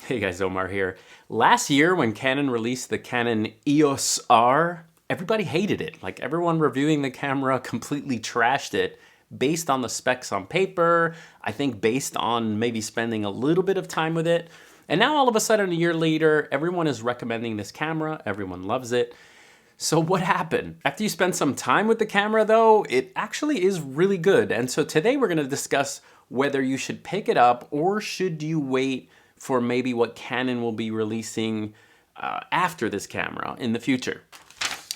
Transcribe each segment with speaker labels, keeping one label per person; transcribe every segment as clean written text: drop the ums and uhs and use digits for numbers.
Speaker 1: Hey guys, Omar here. Last year when Canon released the Canon EOS R, everybody hated it. Like everyone reviewing the camera completely trashed it based on the specs on paper, I think based on maybe spending a little bit of time with it. And now all of a sudden a year later, everyone is recommending this camera, everyone loves it. So what happened? After you spend some time with the camera though, it actually is really good. And so today we're gonna discuss whether you should pick it up or should you wait for maybe what Canon will be releasing after this camera in the future.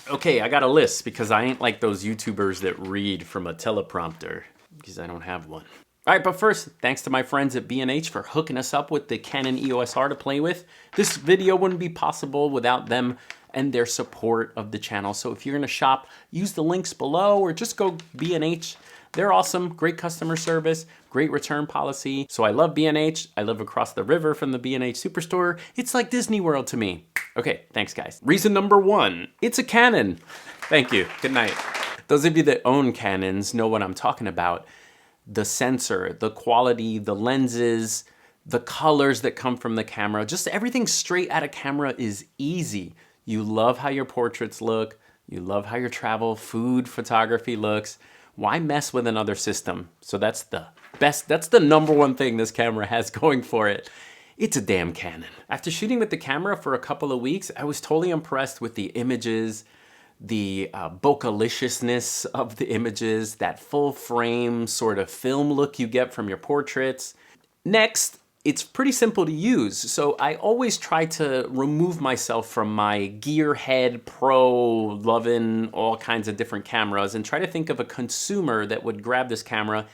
Speaker 1: Okay, I got a list because I ain't like those YouTubers that read from a teleprompter because I don't have one. All right, but first, thanks to my friends at B&H for hooking us up with the Canon EOS R to play with. This video wouldn't be possible without them and their support of the channel. So if you're gonna shop, use the links below or just go B&H. They're awesome, great customer service, great return policy. So I love B&H. I live across the river from the B&H Superstore. It's like Disney World to me. Okay, thanks guys. Reason number one, it's a Canon. Thank you, good night. Those of you that own Canons know what I'm talking about. The sensor, the quality, the lenses, the colors that come from the camera, just everything straight out of camera is easy. You love how your portraits look. You love how your travel, food, photography looks. Why mess with another system? So that's the best, that's the number one thing this camera has going for it. It's a damn Canon. After shooting with the camera for a couple of weeks, I was totally impressed with the images, the bocaliciousness of the images, that full frame sort of film look you get from your portraits. Next, it's pretty simple to use. So I always try to remove myself from my gearhead pro loving all kinds of different cameras and try to think of a consumer that would grab this camera.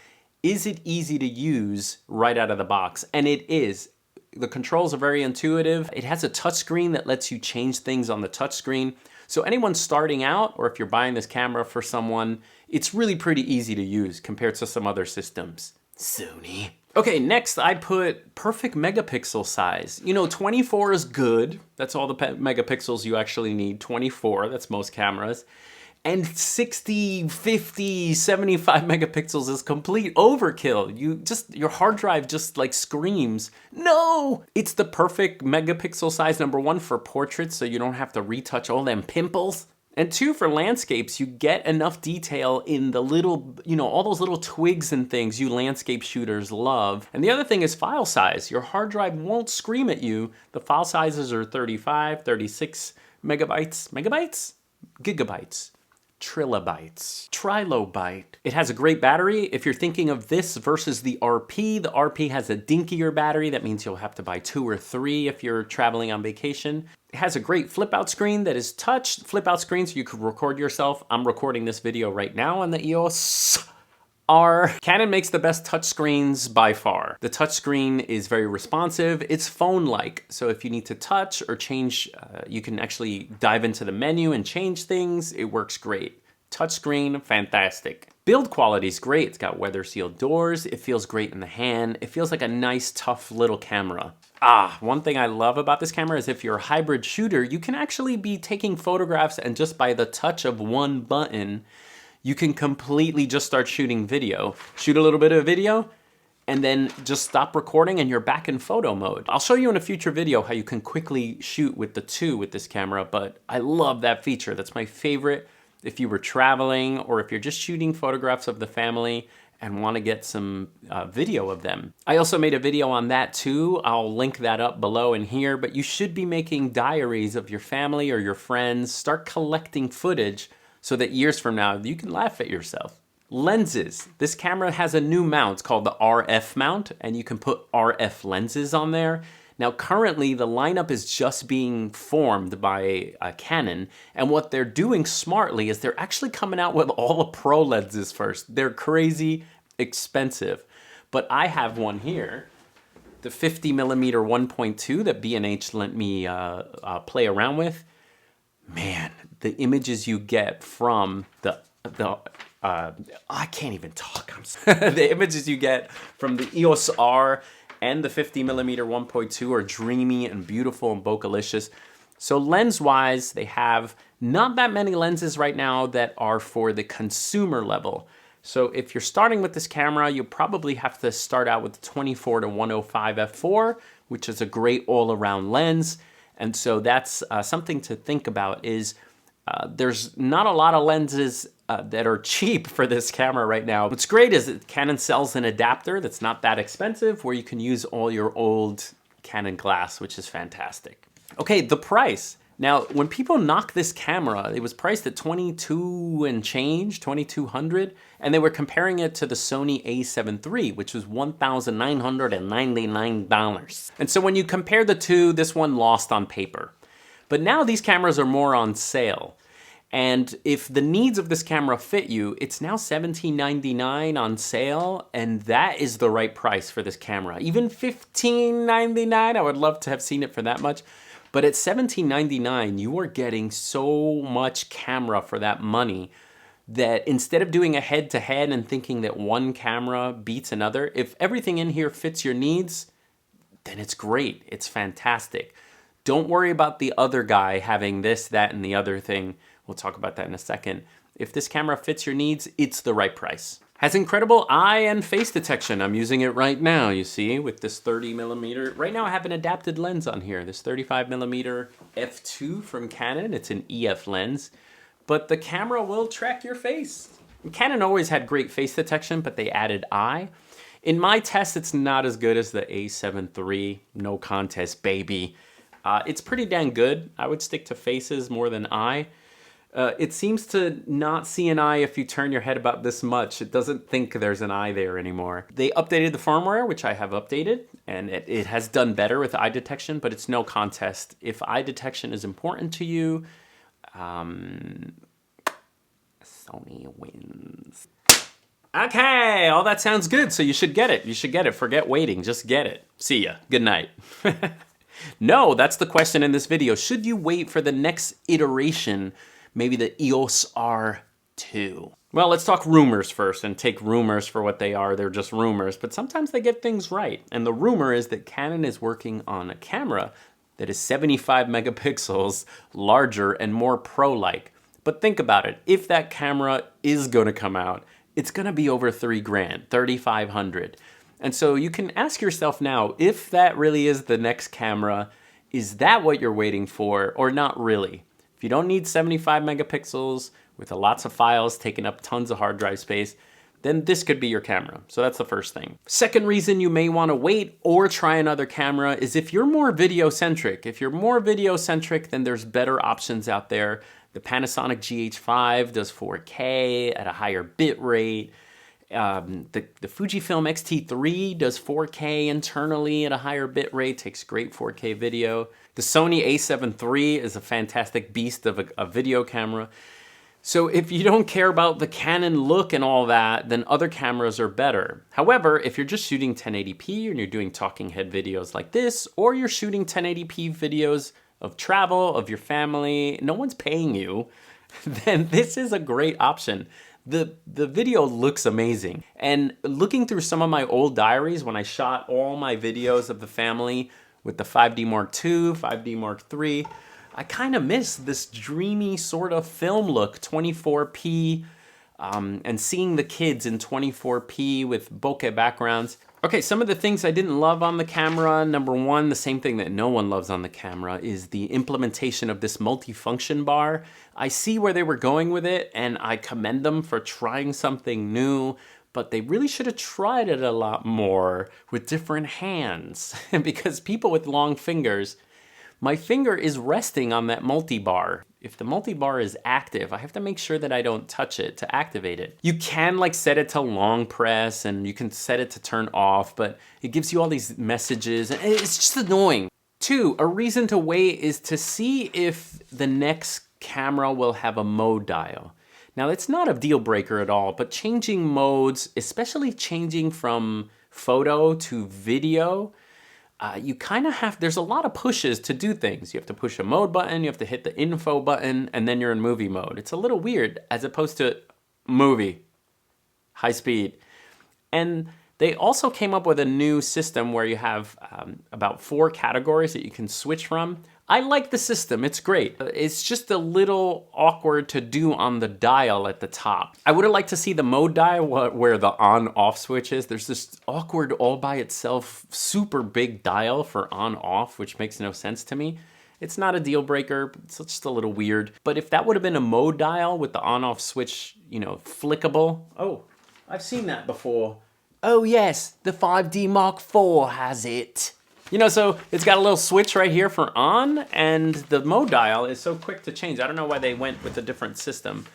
Speaker 1: Is it easy to use right out of the box? And it is. The controls are very intuitive. It has a touchscreen that lets you change things on the touchscreen. So anyone starting out, or if you're buying this camera for someone, it's really pretty easy to use compared to some other systems. Sony. Okay, next I put perfect megapixel size. You know, 24 is good. That's all the megapixels you actually need. 24, that's most cameras. And 60, 50, 75 megapixels is complete overkill. Your hard drive just like screams, no! It's the perfect megapixel size, number one, for portraits, so you don't have to retouch all them pimples. And two, for landscapes, you get enough detail in the little, all those little twigs and things you landscape shooters love. And the other thing is file size. Your hard drive won't scream at you. The file sizes are 35, 36 megabytes, gigabytes, trilobyte. It has a great battery. If you're thinking of this versus the RP has a dinkier battery. That means you'll have to buy 2 or 3 if you're traveling on vacation. It has a great flip out screen that is touch flip out screen so you could record yourself. I'm recording this video right now on the EOS R. Canon makes the best touch screens by far. The touch screen is very responsive. It's phone-like. So if you need to touch or change, you can actually dive into the menu and change things. It works great. Touchscreen, fantastic. Build quality is great. It's got weather sealed doors. It feels great in the hand. It feels like a nice, tough little camera. One thing I love about this camera is if you're a hybrid shooter, you can actually be taking photographs and just by the touch of one button, you can completely just start shooting video. Shoot a little bit of video, and then just stop recording and you're back in photo mode. I'll show you in a future video how you can quickly shoot with the 2 with this camera, but I love that feature. That's my favorite if you were traveling or if you're just shooting photographs of the family and want to get some video of them. I also made a video on that too. I'll link that up below and here, but you should be making diaries of your family or your friends. Start collecting footage so that years from now, you can laugh at yourself. Lenses. This camera has a new mount called the RF mount, and you can put RF lenses on there. Now, currently, the lineup is just being formed by Canon, and what they're doing smartly is they're actually coming out with all the pro lenses first. They're crazy expensive, but I have one here, the 50mm 1.2 that B&H let me play around with. Man, the images you get from I can't even talk. The images you get from the EOS R and the 50mm 1.2 are dreamy and beautiful and bocalicious. So lens-wise, they have not that many lenses right now that are for the consumer level. So if you're starting with this camera, you'll probably have to start out with the 24 to 105 f4, which is a great all-around lens. And so that's something to think about is there's not a lot of lenses that are cheap for this camera right now. What's great is that Canon sells an adapter that's not that expensive where you can use all your old Canon glass, which is fantastic. Okay, the price. Now, when people knock this camera, it was priced at $22 and change, $2,200, and they were comparing it to the Sony a7 III, which was $1,999. And so when you compare the two, this one lost on paper. But now these cameras are more on sale. And if the needs of this camera fit you, it's now $17.99 on sale, and that is the right price for this camera. Even $15.99, I would love to have seen it for that much. But at $17.99, you are getting so much camera for that money that instead of doing a head-to-head and thinking that one camera beats another, if everything in here fits your needs, then it's great. It's fantastic. Don't worry about the other guy having this, that, and the other thing. We'll talk about that in a second. If this camera fits your needs, it's the right price. Has incredible eye and face detection. I'm using it right now, you see, with this 30mm. Right now I have an adapted lens on here, this 35mm f2 from Canon. It's an EF lens, but the camera will track your face. Canon always had great face detection, but they added eye. In my test, it's not as good as the a7 III, no contest, baby. It's pretty dang good. I would stick to faces more than eye. It seems to not see an eye if you turn your head about this much. It doesn't think there's an eye there anymore. They updated the firmware, which I have updated, and it has done better with eye detection, but it's no contest. If eye detection is important to you, Sony wins. Okay, all that sounds good, so you should get it. You should get it. Forget waiting, just get it. See ya. Good night. No, that's the question in this video. Should you wait for the next iteration, maybe the EOS R2? Well, let's talk rumors first and take rumors for what they are. They're just rumors, but sometimes they get things right. And the rumor is that Canon is working on a camera that is 75 megapixels larger and more pro-like. But think about it. If that camera is going to come out, it's going to be over $3,000, $3,500. And so you can ask yourself now, if that really is the next camera, is that what you're waiting for or not really? If you don't need 75 megapixels with lots of files taking up tons of hard drive space, then this could be your camera. So that's the first thing. Second reason you may want to wait or try another camera is if you're more video-centric. If you're more video-centric, then there's better options out there. The Panasonic GH5 does 4K at a higher bit rate. The Fujifilm X-T3 does 4K internally at a higher bit rate, takes great 4K video. The Sony a7 III is a fantastic beast of a video camera. So if you don't care about the Canon look and all that, then other cameras are better. However, if you're just shooting 1080p and you're doing talking head videos like this, or you're shooting 1080p videos of travel, of your family, no one's paying you, then this is a great option. The video looks amazing. And looking through some of my old diaries when I shot all my videos of the family with the 5D Mark II, 5D Mark III, I kind of miss this dreamy sort of film look, 24p, and seeing the kids in 24p with bokeh backgrounds. Okay, some of the things I didn't love on the camera. Number one, the same thing that no one loves on the camera is the implementation of this multifunction bar. I see where they were going with it, and I commend them for trying something new, but they really should have tried it a lot more with different hands. Because people with long fingers, my finger is resting on that multi-bar. If the multi-bar is active, I have to make sure that I don't touch it to activate it. You can like set it to long press and you can set it to turn off, but it gives you all these messages and it's just annoying. Two, a reason to wait is to see if the next camera will have a mode dial. Now it's not a deal breaker at all, but changing modes, especially changing from photo to video, you kind of have, there's a lot of pushes to do things. You have to push a mode button, you have to hit the info button, and then you're in movie mode. It's a little weird as opposed to movie, high speed. And They also came up with a new system where you have about 4 categories that you can switch from. I like the system, it's great. It's just a little awkward to do on the dial at the top. I would have liked to see the mode dial where the on-off switch is. There's this awkward all by itself super big dial for on-off, which makes no sense to me. It's not a deal breaker, it's just a little weird. But if that would have been a mode dial with the on-off switch, you know, flickable. Oh, I've seen that before. Oh yes, the 5D Mark IV has it. You know, so it's got a little switch right here for on, and the mode dial is so quick to change. I don't know why they went with a different system.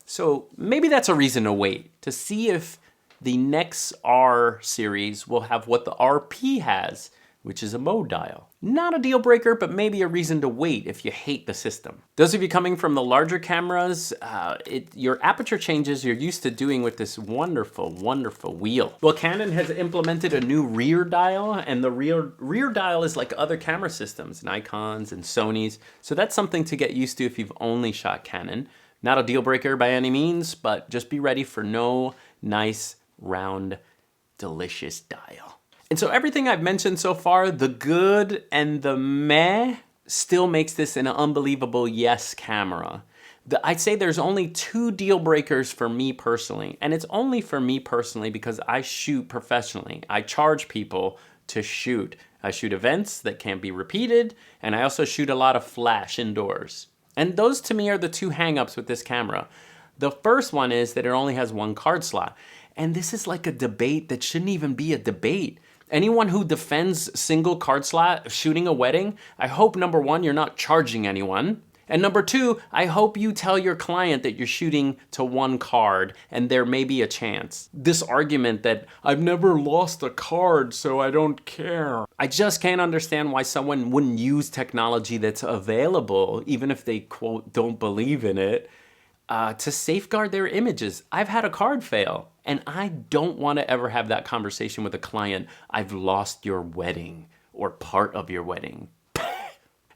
Speaker 1: So maybe that's a reason to wait, to see if the next R series will have what the RP has, which is a mode dial. Not a deal breaker, but maybe a reason to wait if you hate the system. Those of you coming from the larger cameras, your aperture changes you're used to doing with this wonderful, wonderful wheel. Well, Canon has implemented a new rear dial, and the rear dial is like other camera systems, Nikons and Sonys. So that's something to get used to if you've only shot Canon. Not a deal breaker by any means, but just be ready for no nice, round, delicious dial. And so everything I've mentioned so far, the good and the meh, still makes this an unbelievable yes camera. I'd say there's only 2 deal breakers for me personally, and it's only for me personally because I shoot professionally. I charge people to shoot. I shoot events that can't be repeated, and I also shoot a lot of flash indoors. And those to me are the 2 hangups with this camera. The first one is that it only has 1 card slot. And this is like a debate that shouldn't even be a debate. Anyone who defends single card slot shooting a wedding, I hope number 1, you're not charging anyone. And number 2, I hope you tell your client that you're shooting to 1 card and there may be a chance. This argument that I've never lost a card, so I don't care. I just can't understand why someone wouldn't use technology that's available, even if they, quote, don't believe in it, to safeguard their images. I've had a card fail, and I don't want to ever have that conversation with a client. I've lost your wedding or part of your wedding.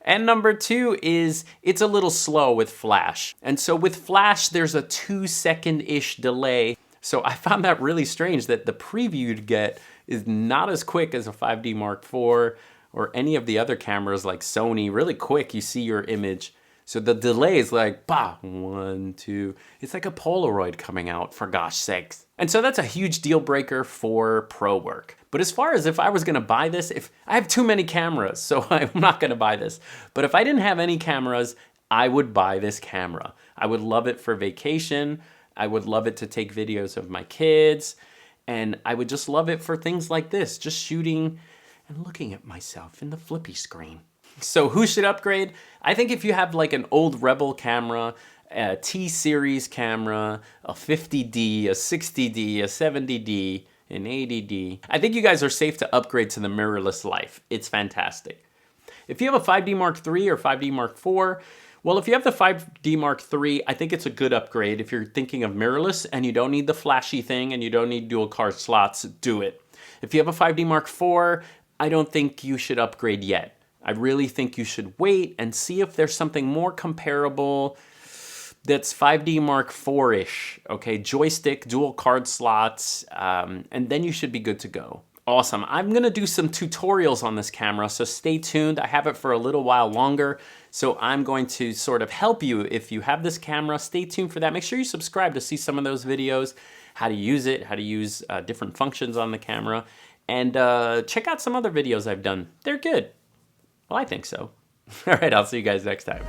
Speaker 1: And number 2 is it's a little slow with flash. And so with flash, there's a 2-second-ish delay. So I found that really strange that the preview you'd get is not as quick as a 5D Mark IV or any of the other cameras like Sony. Really quick, you see your image. So the delay is like, bah, 1, 2. It's like a Polaroid coming out, for gosh sakes. And so that's a huge deal breaker for pro work. But as far as if I was gonna buy this, if I have too many cameras, so I'm not gonna buy this. But if I didn't have any cameras, I would buy this camera. I would love it for vacation. I would love it to take videos of my kids. And I would just love it for things like this, just shooting and looking at myself in the flippy screen. So who should upgrade? I think if you have like an old Rebel camera, a T-series camera, a 50D, a 60D, a 70D, an 80D, I think you guys are safe to upgrade to the mirrorless life. It's fantastic. If you have a 5D Mark III or 5D Mark IV, well, if you have the 5D Mark III, I think it's a good upgrade. If you're thinking of mirrorless and you don't need the flashy thing and you don't need dual card slots, do it. If you have a 5D Mark IV, I don't think you should upgrade yet. I really think you should wait and see if there's something more comparable that's 5D Mark IV-ish, okay? Joystick, dual card slots, and then you should be good to go. Awesome. I'm gonna do some tutorials on this camera, so stay tuned. I have it for a little while longer, so I'm going to sort of help you if you have this camera. Stay tuned for that. Make sure you subscribe to see some of those videos, how to use it, how to use different functions on the camera, and check out some other videos I've done. They're good. Well, I think so. All right, I'll see you guys next time.